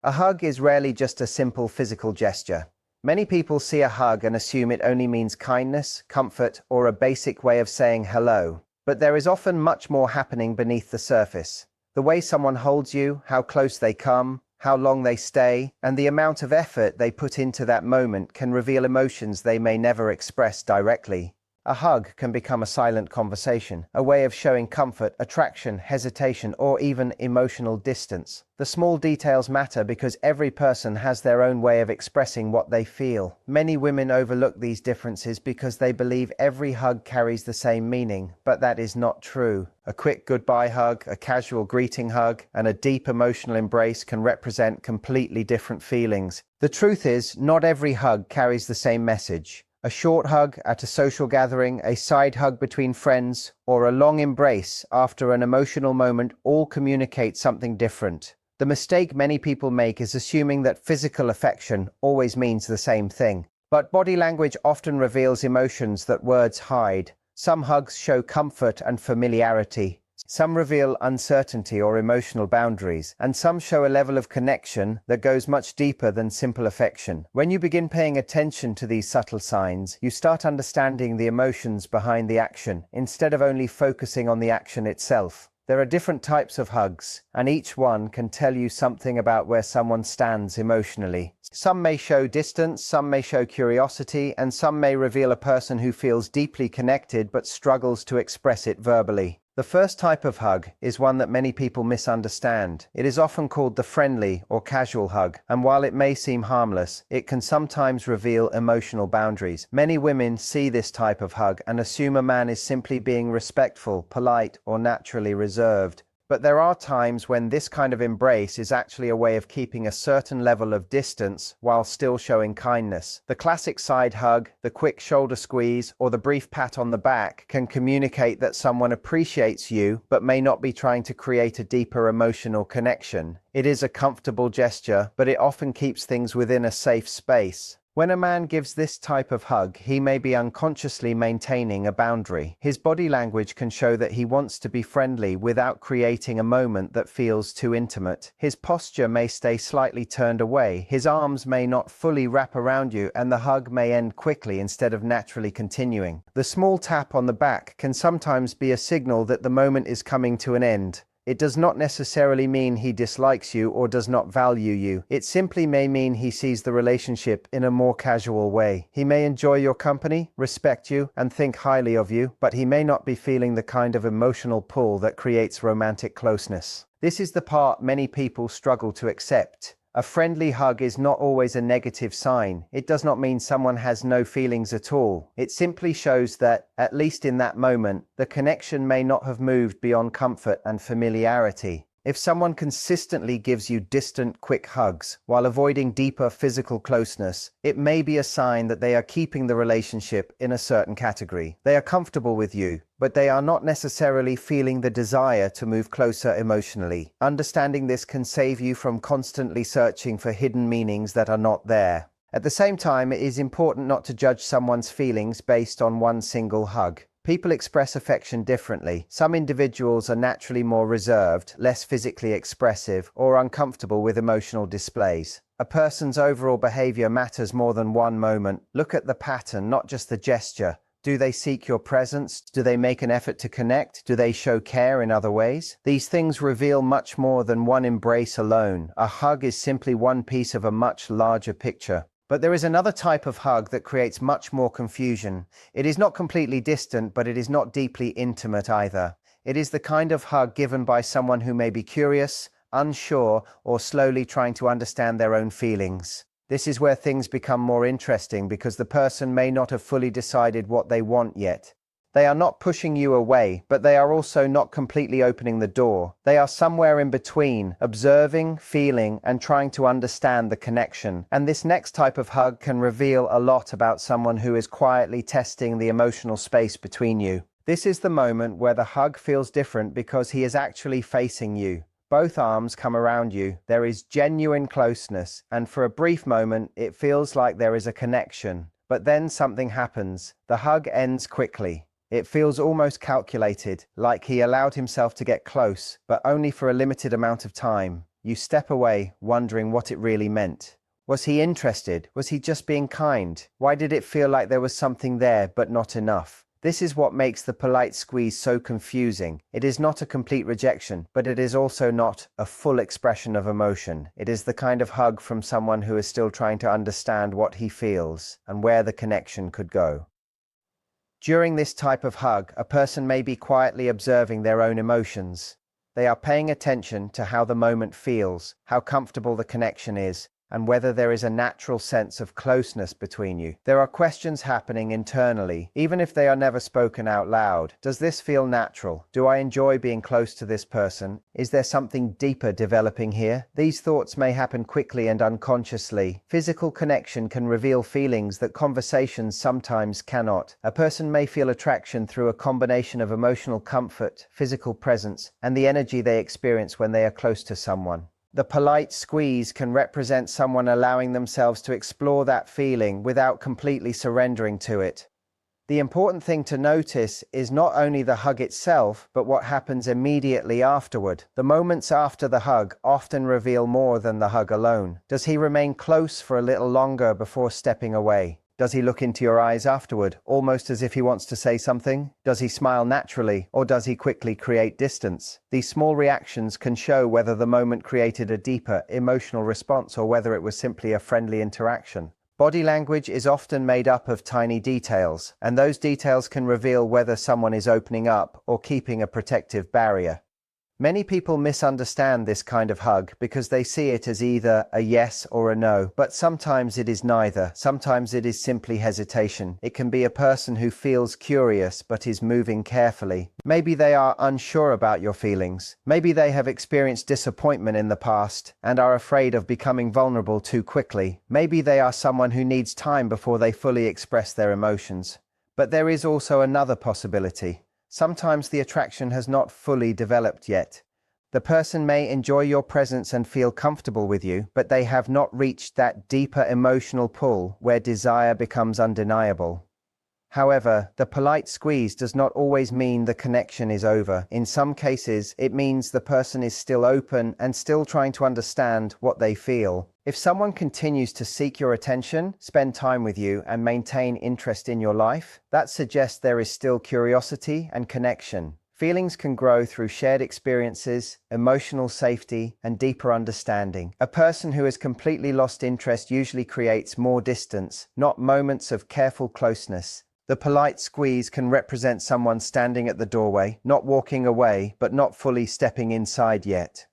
A hug is rarely just a simple physical gesture. Many people see a hug and assume it only means kindness, comfort, or a basic way of saying hello. But there is often much more happening beneath the surface. The way someone holds you, how close they come, how long they stay, and the amount of effort they put into that moment can reveal emotions they may never express directly. A hug can become a silent conversation, a way of showing comfort, attraction, hesitation, or even emotional distance. The small details matter because every person has their own way of expressing what they feel. Many women overlook these differences because they believe every hug carries the same meaning, but that is not true. A quick goodbye hug, a casual greeting hug, and a deep emotional embrace can represent completely different feelings. The truth is, not every hug carries the same message. A short hug at a social gathering, a side hug between friends, or a long embrace after an emotional moment all communicate something different. The mistake many people make is assuming that physical affection always means the same thing. But body language often reveals emotions that words hide. Some hugs show comfort and familiarity. Some reveal uncertainty or emotional boundaries, and some show a level of connection that goes much deeper than simple affection. When you begin paying attention to these subtle signs, you start understanding the emotions behind the action, instead of only focusing on the action itself. There are different types of hugs, and each one can tell you something about where someone stands emotionally. Some may show distance, some may show curiosity, and some may reveal a person who feels deeply connected but struggles to express it verbally. The first type of hug is one that many people misunderstand. It is often called the friendly or casual hug, and while it may seem harmless, it can sometimes reveal emotional boundaries. Many women see this type of hug and assume a man is simply being respectful, polite, or naturally reserved. But there are times when this kind of embrace is actually a way of keeping a certain level of distance while still showing kindness. The classic side hug, the quick shoulder squeeze, or the brief pat on the back can communicate that someone appreciates you but may not be trying to create a deeper emotional connection. It is a comfortable gesture, but it often keeps things within a safe space. When a man gives this type of hug, he may be unconsciously maintaining a boundary. His body language can show that he wants to be friendly without creating a moment that feels too intimate. His posture may stay slightly turned away, his arms may not fully wrap around you, and the hug may end quickly instead of naturally continuing. The small tap on the back can sometimes be a signal that the moment is coming to an end. It does not necessarily mean he dislikes you or does not value you. It simply may mean he sees the relationship in a more casual way. He may enjoy your company, respect you, and think highly of you, but he may not be feeling the kind of emotional pull that creates romantic closeness. This is the part many people struggle to accept. A friendly hug is not always a negative sign. It does not mean someone has no feelings at all. It simply shows that, at least in that moment, the connection may not have moved beyond comfort and familiarity. If someone consistently gives you distant, quick hugs while avoiding deeper physical closeness, it may be a sign that they are keeping the relationship in a certain category. They are comfortable with you, but they are not necessarily feeling the desire to move closer emotionally. Understanding this can save you from constantly searching for hidden meanings that are not there. At the same time, it is important not to judge someone's feelings based on one single hug. People express affection differently. Some individuals are naturally more reserved, less physically expressive, or uncomfortable with emotional displays. A person's overall behavior matters more than one moment. Look at the pattern, not just the gesture. Do they seek your presence? Do they make an effort to connect? Do they show care in other ways? These things reveal much more than one embrace alone. A hug is simply one piece of a much larger picture. But there is another type of hug that creates much more confusion. It is not completely distant, but it is not deeply intimate either. It is the kind of hug given by someone who may be curious, unsure, or slowly trying to understand their own feelings. This is where things become more interesting because the person may not have fully decided what they want yet. They are not pushing you away, but they are also not completely opening the door. They are somewhere in between, observing, feeling, and trying to understand the connection. And this next type of hug can reveal a lot about someone who is quietly testing the emotional space between you. This is the moment where the hug feels different because he is actually facing you. Both arms come around you. There is genuine closeness, and for a brief moment, it feels like there is a connection. But then something happens. The hug ends quickly. It feels almost calculated, like he allowed himself to get close, but only for a limited amount of time. You step away, wondering what it really meant. Was he interested? Was he just being kind? Why did it feel like there was something there, but not enough? This is what makes the polite squeeze so confusing. It is not a complete rejection, but it is also not a full expression of emotion. It is the kind of hug from someone who is still trying to understand what he feels and where the connection could go. During this type of hug, a person may be quietly observing their own emotions. They are paying attention to how the moment feels, how comfortable the connection is, and whether there is a natural sense of closeness between you. There are questions happening internally, even if they are never spoken out loud. Does this feel natural? Do I enjoy being close to this person? Is there something deeper developing here? These thoughts may happen quickly and unconsciously. Physical connection can reveal feelings that conversations sometimes cannot. A person may feel attraction through a combination of emotional comfort, physical presence, and the energy they experience when they are close to someone. The polite squeeze can represent someone allowing themselves to explore that feeling without completely surrendering to it. The important thing to notice is not only the hug itself, but what happens immediately afterward. The moments after the hug often reveal more than the hug alone. Does he remain close for a little longer before stepping away? Does he look into your eyes afterward, almost as if he wants to say something? Does he smile naturally, or does he quickly create distance? These small reactions can show whether the moment created a deeper, emotional response or whether it was simply a friendly interaction. Body language is often made up of tiny details, and those details can reveal whether someone is opening up or keeping a protective barrier. Many people misunderstand this kind of hug because they see it as either a yes or a no, but sometimes it is neither. Sometimes it is simply hesitation. It can be a person who feels curious but is moving carefully. Maybe they are unsure about your feelings. Maybe they have experienced disappointment in the past and are afraid of becoming vulnerable too quickly. Maybe they are someone who needs time before they fully express their emotions. But there is also another possibility. Sometimes the attraction has not fully developed yet. The person may enjoy your presence and feel comfortable with you, but they have not reached that deeper emotional pull where desire becomes undeniable. However, the polite squeeze does not always mean the connection is over. In some cases, it means the person is still open and still trying to understand what they feel. If someone continues to seek your attention, spend time with you, and maintain interest in your life, that suggests there is still curiosity and connection. Feelings can grow through shared experiences, emotional safety, and deeper understanding. A person who has completely lost interest usually creates more distance, not moments of careful closeness. The polite squeeze can represent someone standing at the doorway, not walking away, but not fully stepping inside yet.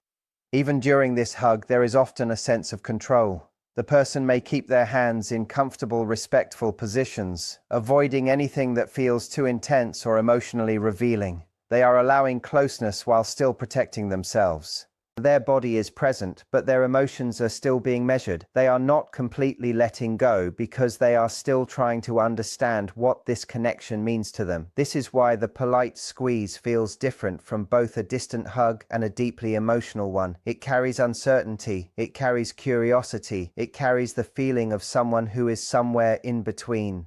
Even during this hug, there is often a sense of control. The person may keep their hands in comfortable, respectful positions, avoiding anything that feels too intense or emotionally revealing. They are allowing closeness while still protecting themselves. Their body is present, but their emotions are still being measured. They are not completely letting go because they are still trying to understand what this connection means to them. This is why the polite squeeze feels different from both a distant hug and a deeply emotional one. It carries uncertainty, it carries curiosity, it carries the feeling of someone who is somewhere in between.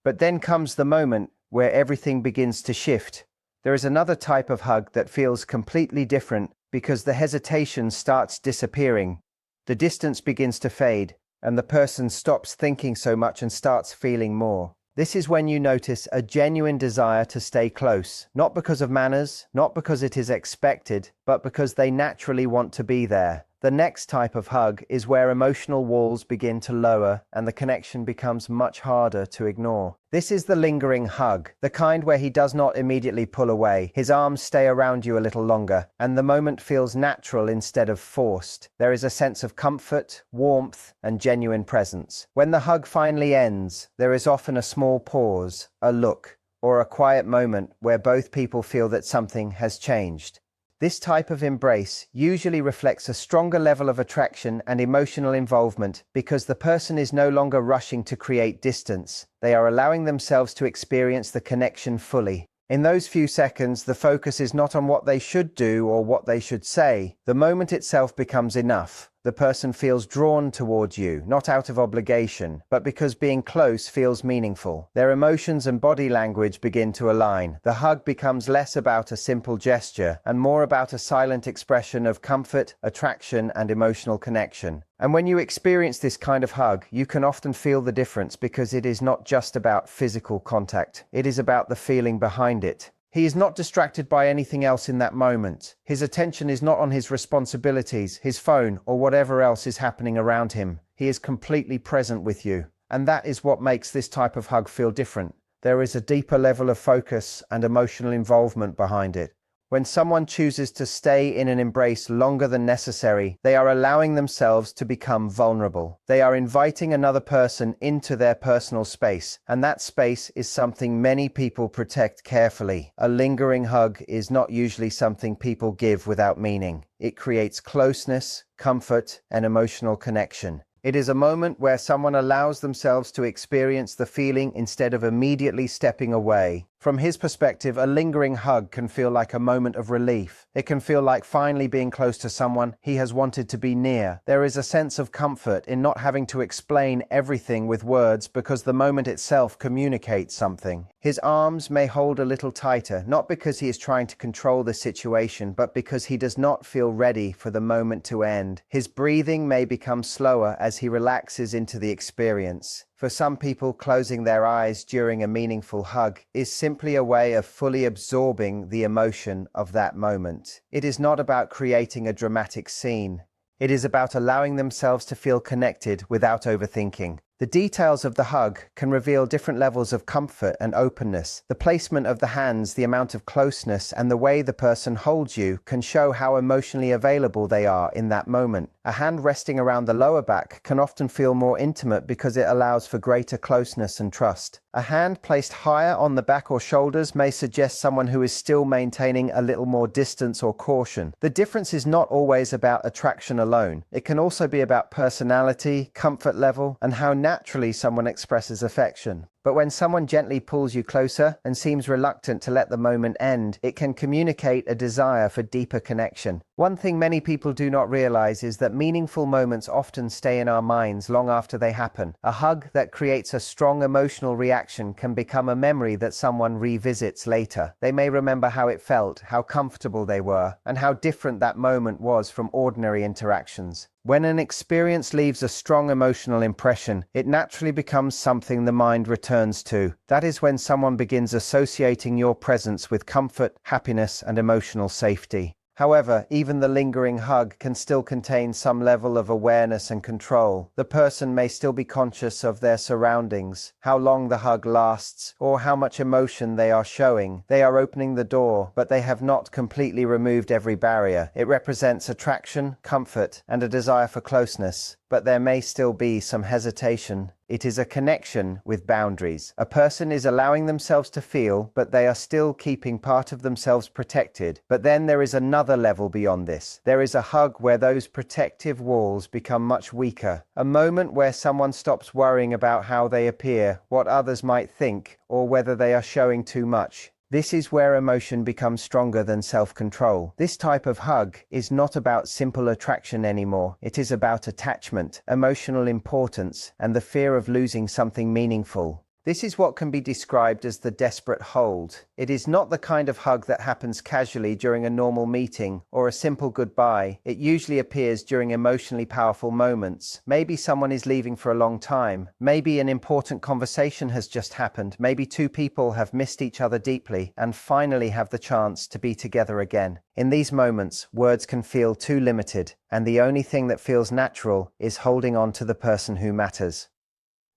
But then comes the moment where everything begins to shift. There is another type of hug that feels completely different because the hesitation starts disappearing. The distance begins to fade, and the person stops thinking so much and starts feeling more. This is when you notice a genuine desire to stay close, not because of manners, not because it is expected, but because they naturally want to be there. The next type of hug is where emotional walls begin to lower and the connection becomes much harder to ignore. This is the lingering hug, the kind where he does not immediately pull away. His arms stay around you a little longer, and the moment feels natural instead of forced. There is a sense of comfort, warmth, and genuine presence. When the hug finally ends, there is often a small pause, a look, or a quiet moment where both people feel that something has changed. This type of embrace usually reflects a stronger level of attraction and emotional involvement because the person is no longer rushing to create distance. They are allowing themselves to experience the connection fully. In those few seconds, the focus is not on what they should do or what they should say. The moment itself becomes enough. The person feels drawn towards you, not out of obligation, but because being close feels meaningful. Their emotions and body language begin to align. The hug becomes less about a simple gesture and more about a silent expression of comfort, attraction, and emotional connection. And when you experience this kind of hug, you can often feel the difference because it is not just about physical contact. It is about the feeling behind it. He is not distracted by anything else in that moment. His attention is not on his responsibilities, his phone, or whatever else is happening around him. He is completely present with you. And that is what makes this type of hug feel different. There is a deeper level of focus and emotional involvement behind it. When someone chooses to stay in an embrace longer than necessary, they are allowing themselves to become vulnerable. They are inviting another person into their personal space, and that space is something many people protect carefully. A lingering hug is not usually something people give without meaning. It creates closeness, comfort, and emotional connection. It is a moment where someone allows themselves to experience the feeling instead of immediately stepping away. From his perspective, a lingering hug can feel like a moment of relief. It can feel like finally being close to someone he has wanted to be near. There is a sense of comfort in not having to explain everything with words because the moment itself communicates something. His arms may hold a little tighter, not because he is trying to control the situation, but because he does not feel ready for the moment to end. His breathing may become slower as he relaxes into the experience. For some people, closing their eyes during a meaningful hug is simply a way of fully absorbing the emotion of that moment. It is not about creating a dramatic scene. It is about allowing themselves to feel connected without overthinking. The details of the hug can reveal different levels of comfort and openness. The placement of the hands, the amount of closeness, and the way the person holds you can show how emotionally available they are in that moment. A hand resting around the lower back can often feel more intimate because it allows for greater closeness and trust. A hand placed higher on the back or shoulders may suggest someone who is still maintaining a little more distance or caution. The difference is not always about attraction alone. It can also be about personality, comfort level, and how naturally someone expresses affection. But when someone gently pulls you closer and seems reluctant to let the moment end, it can communicate a desire for deeper connection. One thing many people do not realize is that meaningful moments often stay in our minds long after they happen. A hug that creates a strong emotional reaction can become a memory that someone revisits later. They may remember how it felt, how comfortable they were, and how different that moment was from ordinary interactions. When an experience leaves a strong emotional impression, it naturally becomes something the mind returns to. That is when someone begins associating your presence with comfort, happiness, and emotional safety. However, even the lingering hug can still contain some level of awareness and control. The person may still be conscious of their surroundings, how long the hug lasts, or how much emotion they are showing. They are opening the door, but they have not completely removed every barrier. It represents attraction, comfort, and a desire for closeness, but there may still be some hesitation. It is a connection with boundaries. A person is allowing themselves to feel, but they are still keeping part of themselves protected. But then there is another level beyond this. There is a hug where those protective walls become much weaker. A moment where someone stops worrying about how they appear, what others might think, or whether they are showing too much. This is where emotion becomes stronger than self-control. This type of hug is not about simple attraction anymore. It is about attachment, emotional importance, and the fear of losing something meaningful. This is what can be described as the desperate hold. It is not the kind of hug that happens casually during a normal meeting or a simple goodbye. It usually appears during emotionally powerful moments. Maybe someone is leaving for a long time. Maybe an important conversation has just happened. Maybe two people have missed each other deeply and finally have the chance to be together again. In these moments, words can feel too limited, and the only thing that feels natural is holding on to the person who matters.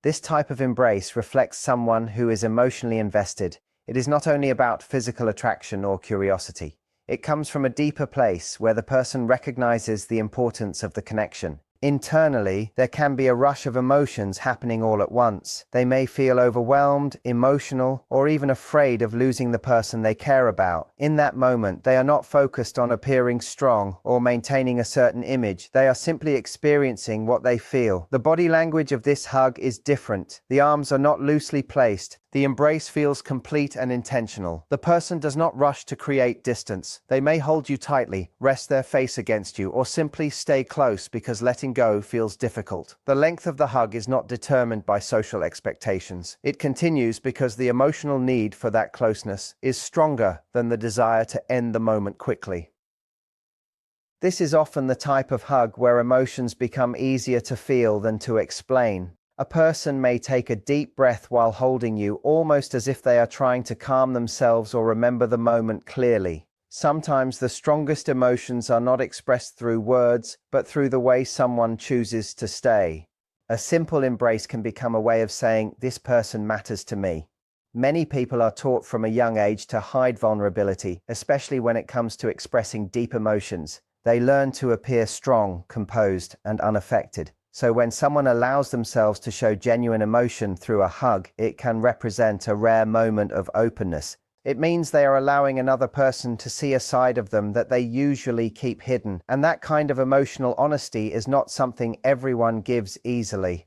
This type of embrace reflects someone who is emotionally invested. It is not only about physical attraction or curiosity. It comes from a deeper place where the person recognizes the importance of the connection. Internally, there can be a rush of emotions happening all at once. They may feel overwhelmed, emotional, or even afraid of losing the person they care about. In that moment, they are not focused on appearing strong or maintaining a certain image. They are simply experiencing what they feel. The body language of this hug is different. The arms are not loosely placed. The embrace feels complete and intentional. The person does not rush to create distance. They may hold you tightly, rest their face against you, or simply stay close because letting go feels difficult. The length of the hug is not determined by social expectations. It continues because the emotional need for that closeness is stronger than the desire to end the moment quickly. This is often the type of hug where emotions become easier to feel than to explain. A person may take a deep breath while holding you, almost as if they are trying to calm themselves or remember the moment clearly. Sometimes the strongest emotions are not expressed through words, but through the way someone chooses to stay. A simple embrace can become a way of saying, "This person matters to me." Many people are taught from a young age to hide vulnerability, especially when it comes to expressing deep emotions. They learn to appear strong, composed, and unaffected. So when someone allows themselves to show genuine emotion through a hug, it can represent a rare moment of openness. It means they are allowing another person to see a side of them that they usually keep hidden, and that kind of emotional honesty is not something everyone gives easily.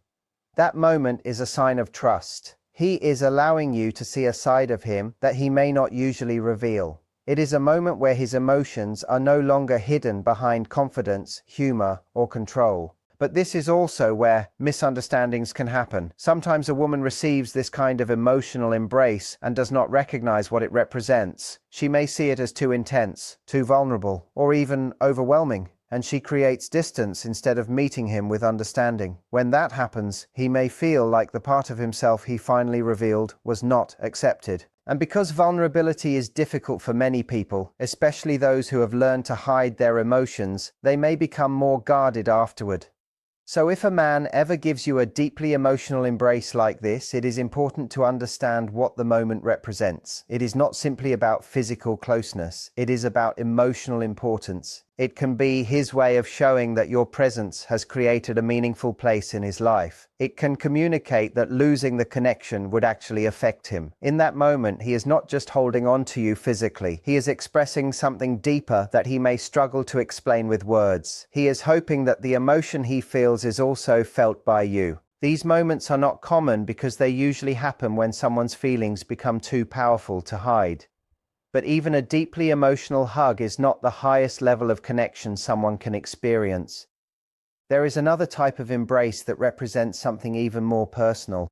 That moment is a sign of trust. He is allowing you to see a side of him that he may not usually reveal. It is a moment where his emotions are no longer hidden behind confidence, humor, or control. But this is also where misunderstandings can happen. Sometimes a woman receives this kind of emotional embrace and does not recognize what it represents. She may see it as too intense, too vulnerable, or even overwhelming, and she creates distance instead of meeting him with understanding. When that happens, he may feel like the part of himself he finally revealed was not accepted. And because vulnerability is difficult for many people, especially those who have learned to hide their emotions, they may become more guarded afterward. So if a man ever gives you a deeply emotional embrace like this, it is important to understand what the moment represents. It is not simply about physical closeness. It is about emotional importance. It can be his way of showing that your presence has created a meaningful place in his life. It can communicate that losing the connection would actually affect him. In that moment, he is not just holding on to you physically. He is expressing something deeper that he may struggle to explain with words. He is hoping that the emotion he feels is also felt by you. These moments are not common because they usually happen when someone's feelings become too powerful to hide. But even a deeply emotional hug is not the highest level of connection someone can experience. There is another type of embrace that represents something even more personal.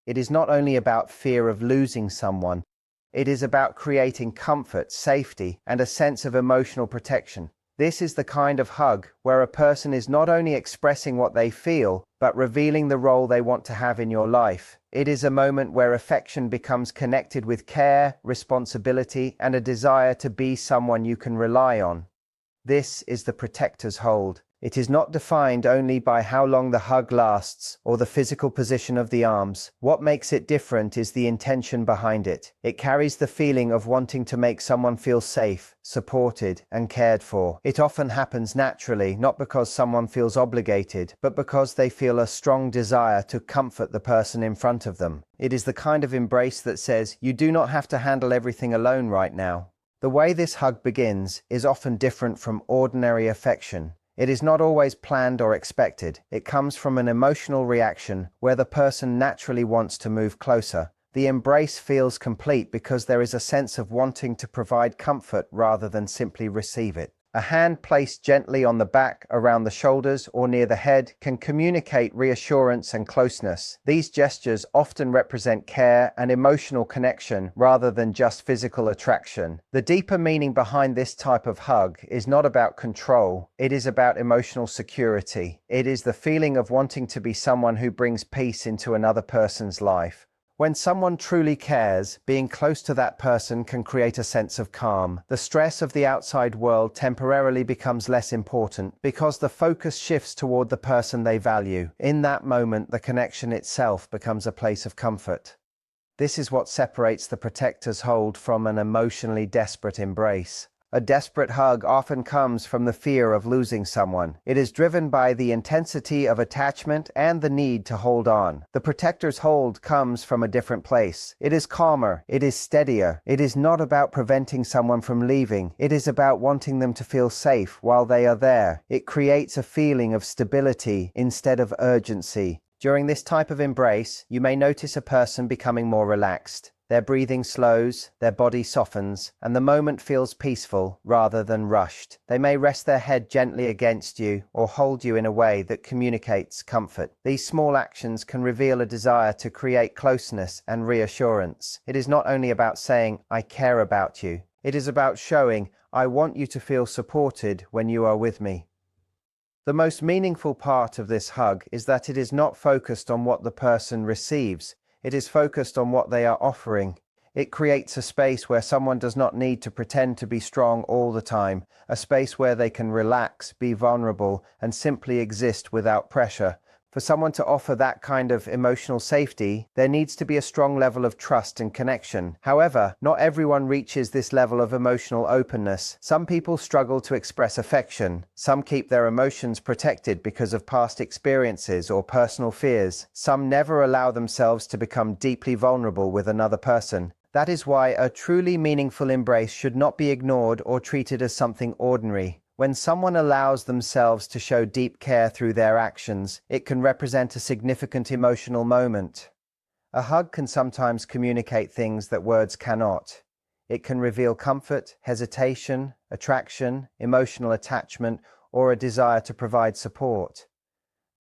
It is not only about fear of losing someone, it is about creating comfort, safety, and a sense of emotional protection. This is the kind of hug where a person is not only expressing what they feel, but revealing the role they want to have in your life. It is a moment where affection becomes connected with care, responsibility, and a desire to be someone you can rely on. This is the protector's hold. It is not defined only by how long the hug lasts or the physical position of the arms. What makes it different is the intention behind it. It carries the feeling of wanting to make someone feel safe, supported, and cared for. It often happens naturally, not because someone feels obligated, but because they feel a strong desire to comfort the person in front of them. It is the kind of embrace that says, "You do not have to handle everything alone right now." The way this hug begins is often different from ordinary affection. It is not always planned or expected. It comes from an emotional reaction where the person naturally wants to move closer. The embrace feels complete because there is a sense of wanting to provide comfort rather than simply receive it. A hand placed gently on the back, around the shoulders, or near the head can communicate reassurance and closeness. These gestures often represent care and emotional connection rather than just physical attraction. The deeper meaning behind this type of hug is not about control. It is about emotional security. It is the feeling of wanting to be someone who brings peace into another person's life. When someone truly cares, being close to that person can create a sense of calm. The stress of the outside world temporarily becomes less important because the focus shifts toward the person they value. In that moment, the connection itself becomes a place of comfort. This is what separates the protector's hold from an emotionally desperate embrace. A desperate hug often comes from the fear of losing someone. It is driven by the intensity of attachment and the need to hold on. The protector's hold comes from a different place. It is calmer. It is steadier. It is not about preventing someone from leaving. It is about wanting them to feel safe while they are there. It creates a feeling of stability instead of urgency. During this type of embrace, you may notice a person becoming more relaxed. Their breathing slows, their body softens, and the moment feels peaceful rather than rushed. They may rest their head gently against you or hold you in a way that communicates comfort. These small actions can reveal a desire to create closeness and reassurance. It is not only about saying, "I care about you." It is about showing, "I want you to feel supported when you are with me." The most meaningful part of this hug is that it is not focused on what the person receives. It is focused on what they are offering. It creates a space where someone does not need to pretend to be strong all the time, a space where they can relax, be vulnerable, and simply exist without pressure. For someone to offer that kind of emotional safety, there needs to be a strong level of trust and connection. However, not everyone reaches this level of emotional openness. Some people struggle to express affection. Some keep their emotions protected because of past experiences or personal fears. Some never allow themselves to become deeply vulnerable with another person. That is why a truly meaningful embrace should not be ignored or treated as something ordinary. When someone allows themselves to show deep care through their actions, it can represent a significant emotional moment. A hug can sometimes communicate things that words cannot. It can reveal comfort, hesitation, attraction, emotional attachment, or a desire to provide support.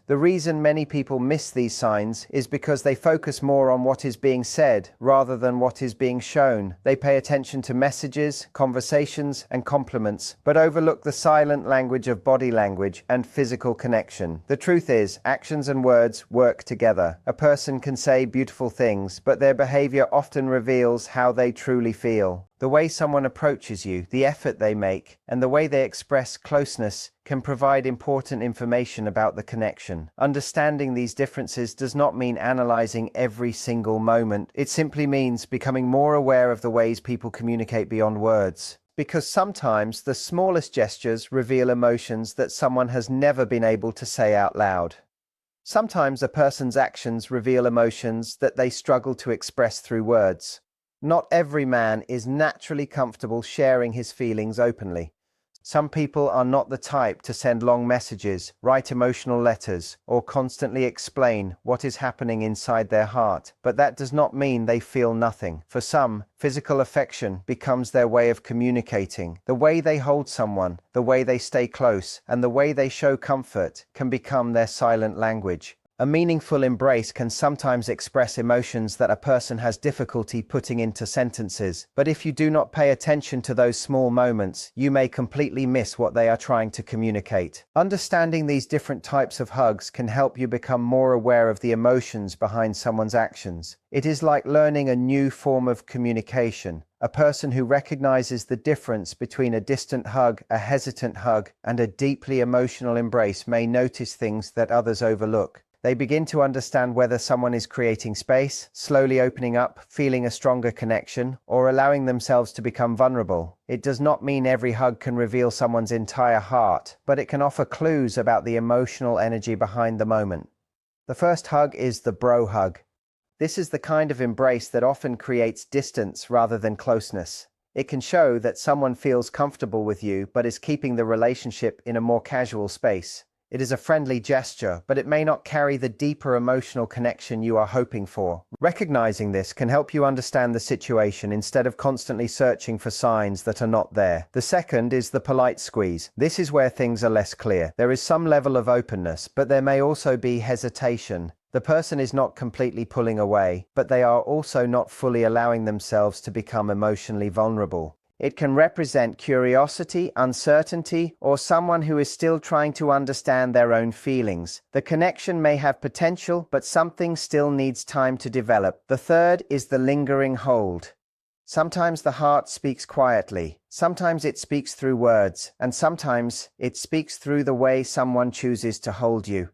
The reason many people miss these signs is because they focus more on what is being said rather than what is being shown. They pay attention to messages, conversations, and compliments, but overlook the silent language of body language and physical connection. The truth is, actions and words work together. A person can say beautiful things, but their behavior often reveals how they truly feel. The way someone approaches you, the effort they make, and the way they express closeness can provide important information about the connection. Understanding these differences does not mean analyzing every single moment. It simply means becoming more aware of the ways people communicate beyond words. Because sometimes the smallest gestures reveal emotions that someone has never been able to say out loud. Sometimes a person's actions reveal emotions that they struggle to express through words. Not every man is naturally comfortable sharing his feelings openly. Some people are not the type to send long messages, write emotional letters, or constantly explain what is happening inside their heart, but that does not mean they feel nothing. For some, physical affection becomes their way of communicating. The way they hold someone, the way they stay close, and the way they show comfort can become their silent language. A meaningful embrace can sometimes express emotions that a person has difficulty putting into sentences, but if you do not pay attention to those small moments, you may completely miss what they are trying to communicate. Understanding these different types of hugs can help you become more aware of the emotions behind someone's actions. It is like learning a new form of communication. A person who recognizes the difference between a distant hug, a hesitant hug, and a deeply emotional embrace may notice things that others overlook. They begin to understand whether someone is creating space, slowly opening up, feeling a stronger connection, or allowing themselves to become vulnerable. It does not mean every hug can reveal someone's entire heart, but it can offer clues about the emotional energy behind the moment. The first hug is the bro hug. This is the kind of embrace that often creates distance rather than closeness. It can show that someone feels comfortable with you but is keeping the relationship in a more casual space. It is a friendly gesture, but it may not carry the deeper emotional connection you are hoping for. Recognizing this can help you understand the situation instead of constantly searching for signs that are not there. The second is the polite squeeze. This is where things are less clear. There is some level of openness, but there may also be hesitation. The person is not completely pulling away, but they are also not fully allowing themselves to become emotionally vulnerable. It can represent curiosity, uncertainty, or someone who is still trying to understand their own feelings. The connection may have potential, but something still needs time to develop. The third is the lingering hold. Sometimes the heart speaks quietly, sometimes it speaks through words, and sometimes it speaks through the way someone chooses to hold you.